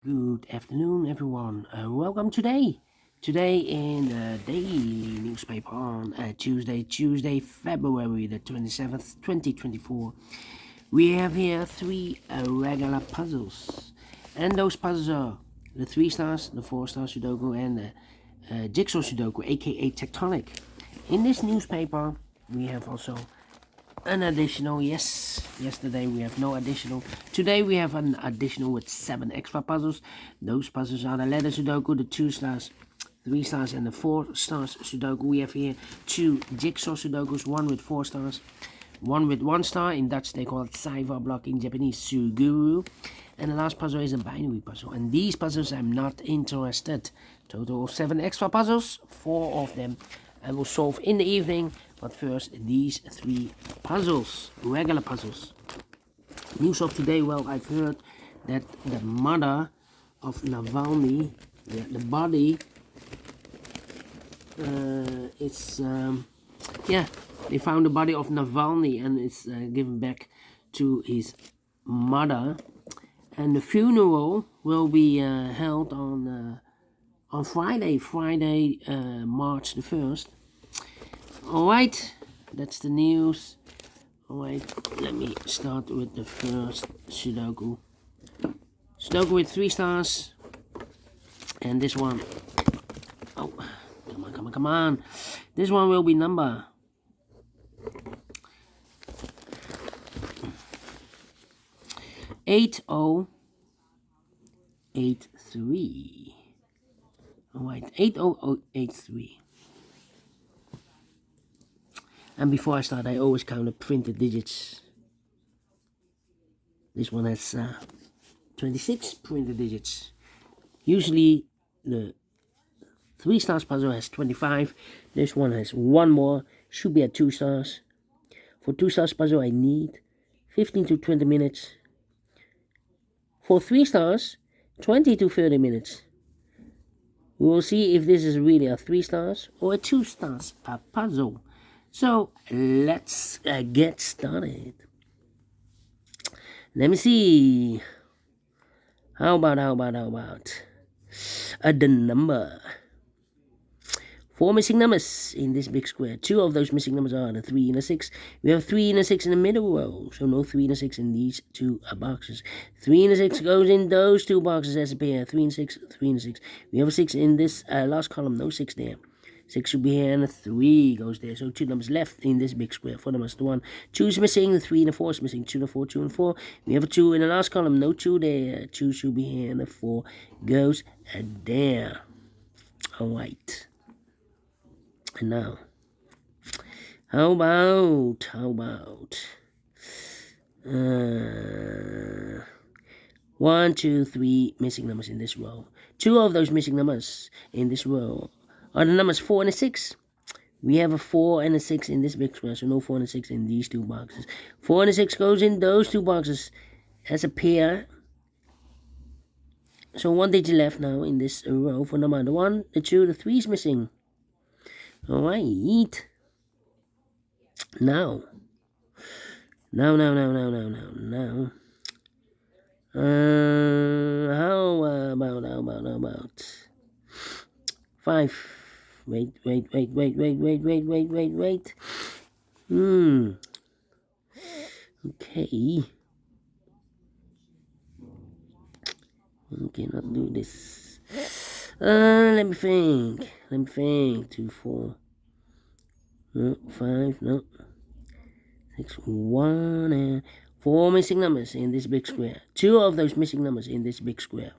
Good afternoon, everyone. Welcome today. Today in the daily newspaper on Tuesday, February the 27th, 2024. We have here three regular puzzles. And those puzzles are the 3 stars, the 4 star Sudoku, and the JigSaw Sudoku, aka Tectonic. In this newspaper, we have also an additional. Yesterday we have no additional. Today we have an additional with 7 extra puzzles. Those puzzles are the letter Sudoku, the 2 stars, 3 stars, and the 4 stars Sudoku. We have here 2 Jigsaw Sudokus, one with 4 stars, one with 1 star. In Dutch they call it Cypher block, in Japanese Suguru. And the last puzzle is a binary puzzle. And these puzzles I'm not interested. Total of 7 extra puzzles. 4 of them I will solve in the evening. But first, these 3 puzzles, regular puzzles. News of today, well, I've heard that the mother of Navalny, the body, they found the body of Navalny and it's given back to his mother. And the funeral will be held on Friday, March the 1st. Alright, that's the news. Alright, let me start with the first Sudoku. Sudoku with 3 stars. And this one, oh, come on. This one will be number 8083. Alright, 8083. And before I start, I always count the printed digits. This one has 26 printed digits. Usually the 3 stars puzzle has 25. This one has 1 more. Should be at 2 stars. For 2 stars puzzle I need 15 to 20 minutes. For 3 stars, 20 to 30 minutes. We will see if this is really a 3 stars or a 2 stars puzzle. So let's get started. Let me see. How about the number? 4 missing numbers in this big square. 2 of those missing numbers are the 3 and the 6. We have 3 and a 6 in the middle row, so no 3 and a 6 in these 2 boxes. 3 and a 6 goes in those 2 boxes as a pair. 3 and 6, 3 and 6. We have a 6 in this last column, no 6 there. 6 should be here and a 3 goes there. So 2 numbers left in this big square. 4 numbers, the 1. 2 is missing, the 3 and the 4 is missing. 2 and the 4, 2 and 4. We have a 2 in the last column, no 2 there. 2 should be here and the 4 goes there. Alright. And now, how about 1, 2, 3 missing numbers in this row. 2 of those missing numbers in this row are the numbers 4 and a 6. We have a 4 and a 6 in this big square, so no 4 and a 6 in these 2 boxes. 4 and a 6 goes in those 2 boxes as a pair. So 1 digit left now in this row for number 1, the 2, the 3 is missing. Alright. Now. How about 5. Wait. Okay. I cannot do this. Let me think. 2, 4. No, 5, no. 6, 1, and 4 missing numbers in this big square. 2 of those missing numbers in this big square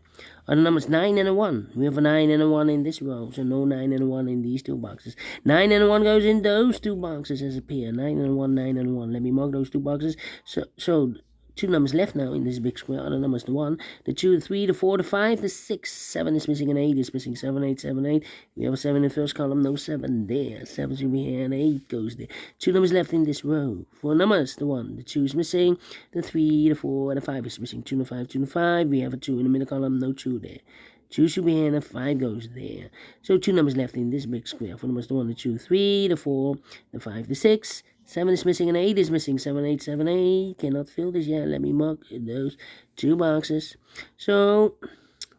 are the numbers 9 and a 1. We have a 9 and a 1 in this row, so no 9 and a 1 in these 2 boxes. 9 and a 1 goes in those 2 boxes as a pair. 9 and a 1, 9 and a 1. Let me mark those 2 boxes. So 2 numbers left now in this big square are the numbers the 1, the 2, the 3, the 4, the 5, the 6. 7 is missing and 8 is missing. 7, 8, 7, 8. We have a 7 in the first column, no 7 there. 7 should be here and 8 goes there. 2 numbers left in this row. 4 numbers, the 1, the 2 is missing, the 3, the 4, and the 5 is missing. 2 and 5, 2 and 5. We have a 2 in the middle column, no 2 there. 2 should be here and the 5 goes there. So 2 numbers left in this big square. 4 numbers, the 1, the 2, 3, the 4, the 5, the 6. 7 is missing and 8 is missing. 7, 8, 7, 8. Cannot fill this yet. Let me mark those 2 boxes. So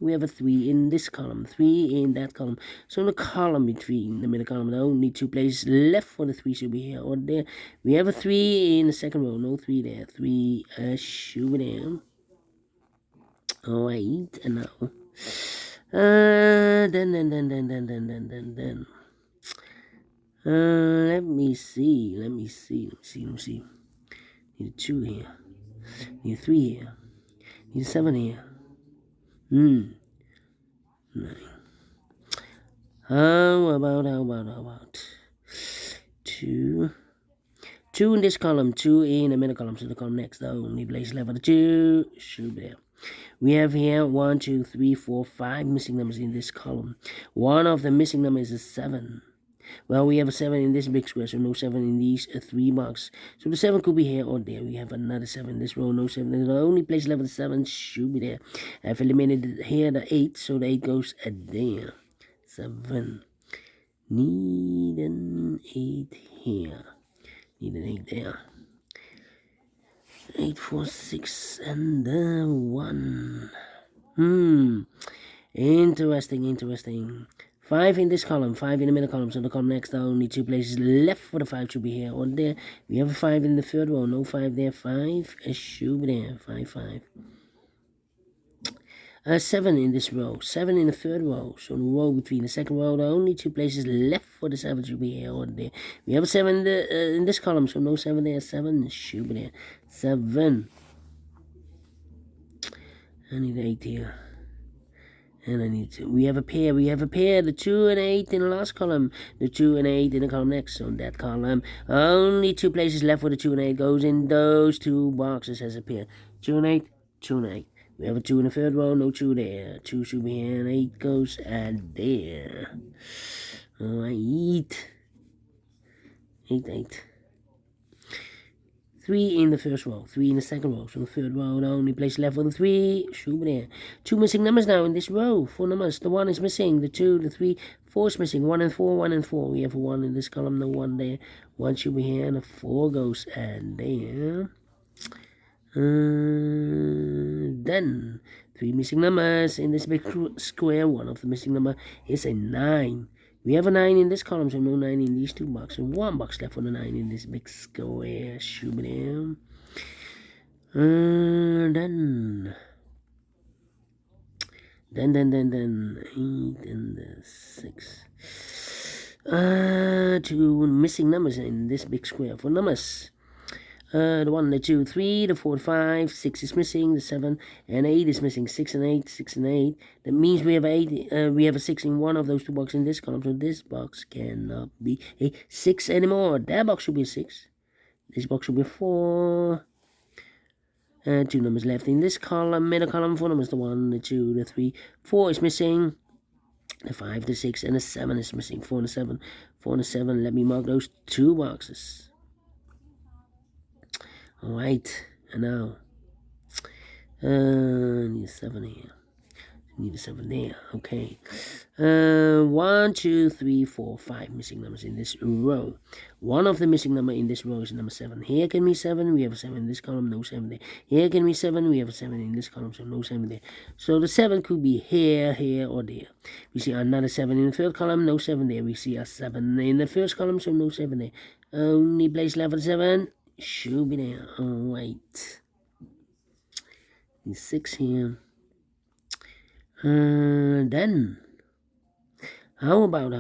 We have a 3 in this column, 3 in that column. So in the column between the middle column, the only 2 places left for the 3 should be here or there. We have a 3 in the second row, no 3 there. 3 should be there. Alright, and now. Then. Let me see. Need a 2 here. Need a 3 here. Need a 7 here. 9. How about 2? 2 in this column, 2 in the middle column, so the column next, the only place left for the 2 should be there. We have here 1, 2, 3, 4, 5 missing numbers in this column. One of the missing numbers is a 7. Well, we have a 7 in this big square, so no 7 in these 3 boxes. So the 7 could be here or there. We have another 7 in this row, no 7. The only place left for the 7 should be there. I've eliminated here the 8, so the 8 goes there. 7. Need an 8 here. Need an 8 there. 8, 4, 6, and 1. Interesting. 5 in this column, 5 in the middle column, so the column next, the only 2 places left for the 5 should be here or there. We have a 5 in the third row, no 5 there, 5 should be there, 5. 7 in this row, 7 in the third row, so the row between the second row, the only 2 places left for the 7 should be here or there. We have a 7 in this column, so no 7 there, 7 should be there, 7. I need 8 here. And I need to. We have a pair. The 2 and 8 in the last column. The 2 and 8 in the column next. So in that column, only 2 places left for the 2 and 8 goes in those 2 boxes as a pair. 2 and 8, 2 and 8. We have a 2 in the third row, no 2 there. 2 should be here, and 8 goes and there. Alright. 8. 3 in the first row, 3 in the second row. So the third row, the only place left for the 3 should be there. 2 missing numbers now in this row. 4 numbers. The 1 is missing. The 2, the 3, 4 is missing. 1 and 4, 1 and 4. We have a 1 in this column, no 1 there. 1 should be here, and a 4 goes and there. Then 3 missing numbers in this big square. One of the missing number is a 9. We have a 9 in this column, so no 9 in these 2 boxes. 1 box left for the 9 in this big square. Should be there. Then 8 and 6. 2 missing numbers in this big square. For numbers, the 1, the 2, 3, the 4, 5, 6 is missing, the 7 and 8 is missing, 6 and 8. That means we have 8. We have a 6 in one of those 2 boxes in this column, so this box cannot be a 6 anymore. That box should be a 6. This box should be a 4. 2 numbers left in this column, middle column. 4 numbers, the 1, the 2, the 3, 4 is missing. The 5, the 6, and the 7 is missing. 4 and the 7. 4 and the 7. Let me mark those 2 boxes. Alright, and now need a 7 here. Need a 7 there. Okay. 1, 2, 3, 4, 5 missing numbers in this row. One of the missing number in this row is number 7. Here can be 7. We have a 7 in this column, no 7 there. Here can be 7. We have a 7 in this column, so no 7 there. So the 7 could be here, or there. We see another 7 in the third column, no 7 there. We see a 7 in the first column, so no 7 there. Only place left for the 7 should be there. Alright. 6 here. Then how about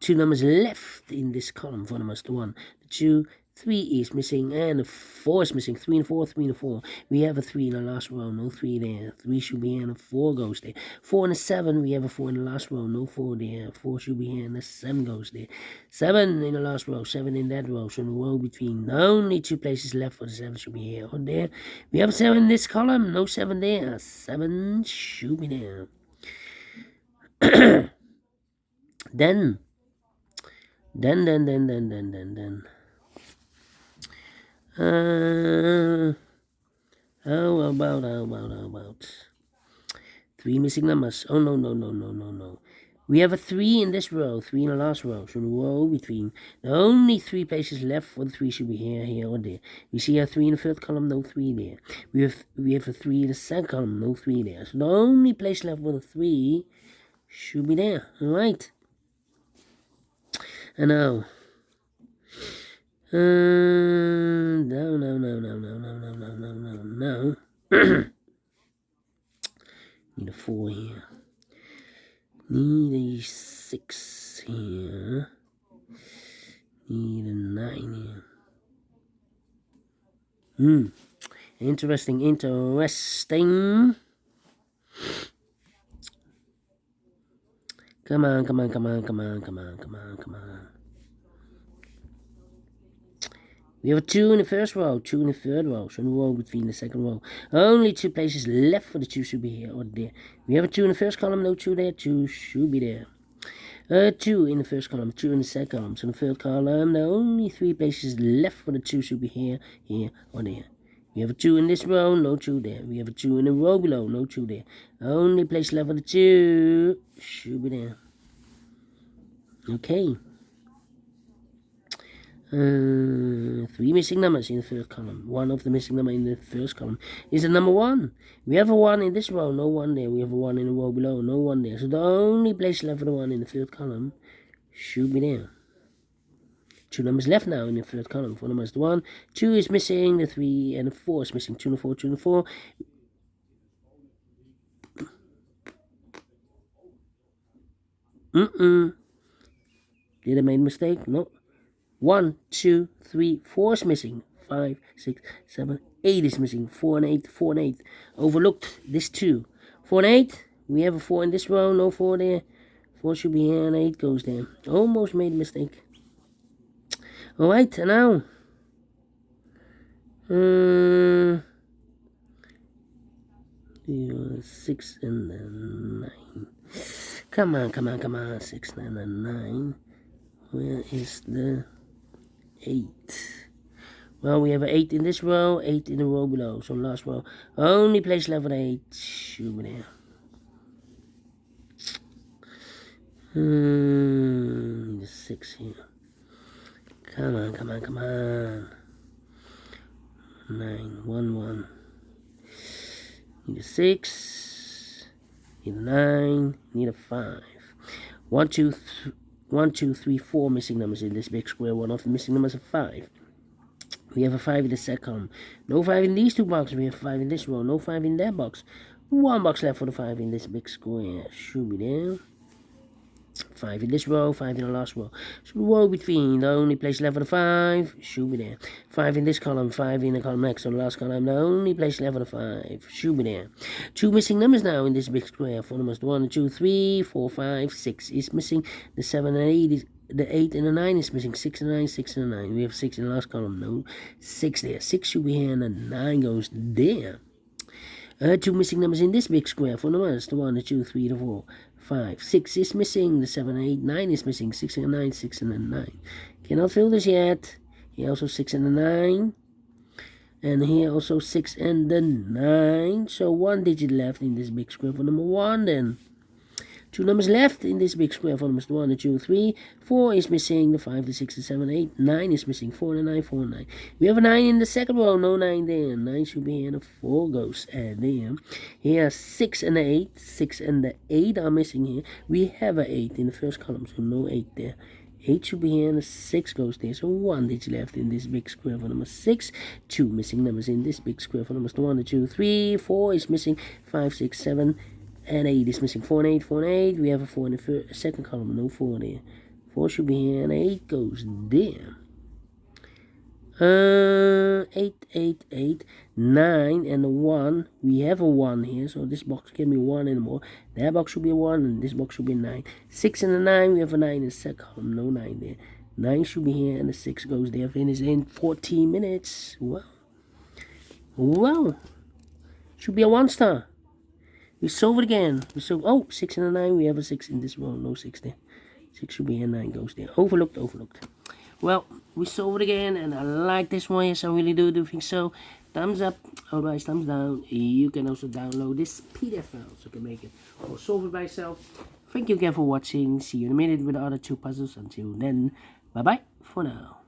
2 numbers left in this column for numbers. The 1, the 2, 3 is missing, and the 4 is missing. 3 and 4, 3 and 4. We have a 3 in the last row, no 3 there. 3 should be here, and a 4 goes there. 4 and a 7, we have a 4 in the last row, no 4 there. 4 should be here, and the 7 goes there. 7 in the last row, 7 in that row. So the row between, the only 2 places left for the 7 should be here or there. We have a 7 in this column, no 7 there. 7 should be there. Then. How about 3 missing numbers? Oh, no. We have a 3 in this row, 3 in the last row. So the row between the only 3 places left for the 3 should be here, here, or there. We see a 3 in the third column, no 3 there. We have a 3 in the second column, no 3 there. So the only place left for the 3 should be there. Alright. And now no. Need a 4 here. Need a 6 here. Need a 9 here. Interesting. Come on. We have a 2 in the first row, 2 in the third row, so the row between the second row. Only 2 places left for the 2 should be here or there. We have a 2 in the first column, no 2 there, 2 should be there. 2 in the first column, 2 in the second column, so the third column, the only 3 places left for the 2 should be here, here, or there. We have a 2 in this row, no 2 there. We have a 2 in the row below, no 2 there. Only place left for the 2 should be there. Okay. 3 missing numbers in the first column. One of the missing number in the first column is the number 1. We have a 1 in this row, no 1 there. We have a 1 in the row below, no 1 there. So the only place left for the 1 in the third column should be there. 2 numbers left now in the third column. 4 numbers, the 1. 2 is missing, the 3 and the 4 is missing. 2 and 4, 2 and 4. Did I make a mistake? No. 1, 2, 3, 4 is missing. 5, 6, 7, 8 is missing. 4 and 8, 4 and 8. Overlooked this 2. 4 and 8. We have a 4 in this row, no 4 there. 4 should be here and 8 goes there. Almost made a mistake. Alright, and now. 6 and then 9. Come on. 6 and then 9. Where is the 8? Well, we have an 8 in this row, 8 in the row below. So last row, only place left for the 8 should be there. The 6 here. Come on. 9, 1, 1. Need a 6. Need a 9. Need a 5. 1, 2, 3, 4 missing numbers in this big square. One of the missing numbers is 5. We have a 5 in the second column. No 5 in these 2 boxes. We have 5 in this row. No 5 in that box. 1 box left for the 5 in this big square. Should be there. 5 in this row, 5 in the last row. So the row between, the only place left for the 5 should be there. 5 in this column, 5 in the column next. So the last column, the only place left for the 5 should be there. 2 missing numbers now in this big square. 4 numbers, 1, 2, 3, 4, 5, 6 is missing. The 7 and 8 is, the 8 and the 9 is missing. 6 and 9, 6 and 9. We have 6 in the last column. No, 6 there. 6 should be here and the 9 goes there. 2 missing numbers in this big square. 4 numbers, the 1, the 2, 3, the 4, 5, 6 is missing. The 7, 8, 9 is missing. 6 and 9, 6 and 9. Cannot fill this yet. Here also 6 and 9. And here also 6 and 9. So 1 digit left in this big square for number 1 then. 2 numbers left in this big square for numbers 1, the 2, 3. 4 is missing. The 5, the 6, the 7, 8. 9 is missing. 4 and 9, 4 and 9. We have a 9 in the second row. No 9 there. 9 should be here. And a 4 goes there. Here 6 and the 8. 6 and the 8 are missing here. We have a 8 in the first column. So no 8 there. 8 should be here and a 6 goes there. So 1 digit left in this big square for number 6. 2 missing numbers in this big square for numbers 1, the 2, 3. 4 is missing. 5, 6, 7. And 8 is missing. 4 and 8, 4 and 8. We have a 4 in the second column. No 4 there. 4 should be here and 8 goes there. 8, 8, 8, 9 and a 1. We have a 1 here. So this box can be 1 anymore. That box should be a 1 and this box should be a 9. 6 and a 9. We have a 9 in the second column. No 9 there. 9 should be here and the 6 goes there. Finish in 14 minutes. Well. Should be a 1 star. We solve it again. 6 and a 9. We have a 6 in this row. No 6 there. 6 should be here. 9 goes there. Overlooked. Well, we solve it again. And I like this one. Yes, I really do think so. Thumbs up. Otherwise, thumbs down. You can also download this PDF file. So you can make it or solve it by yourself. Thank you again for watching. See you in a minute with the other two puzzles. Until then, bye bye for now.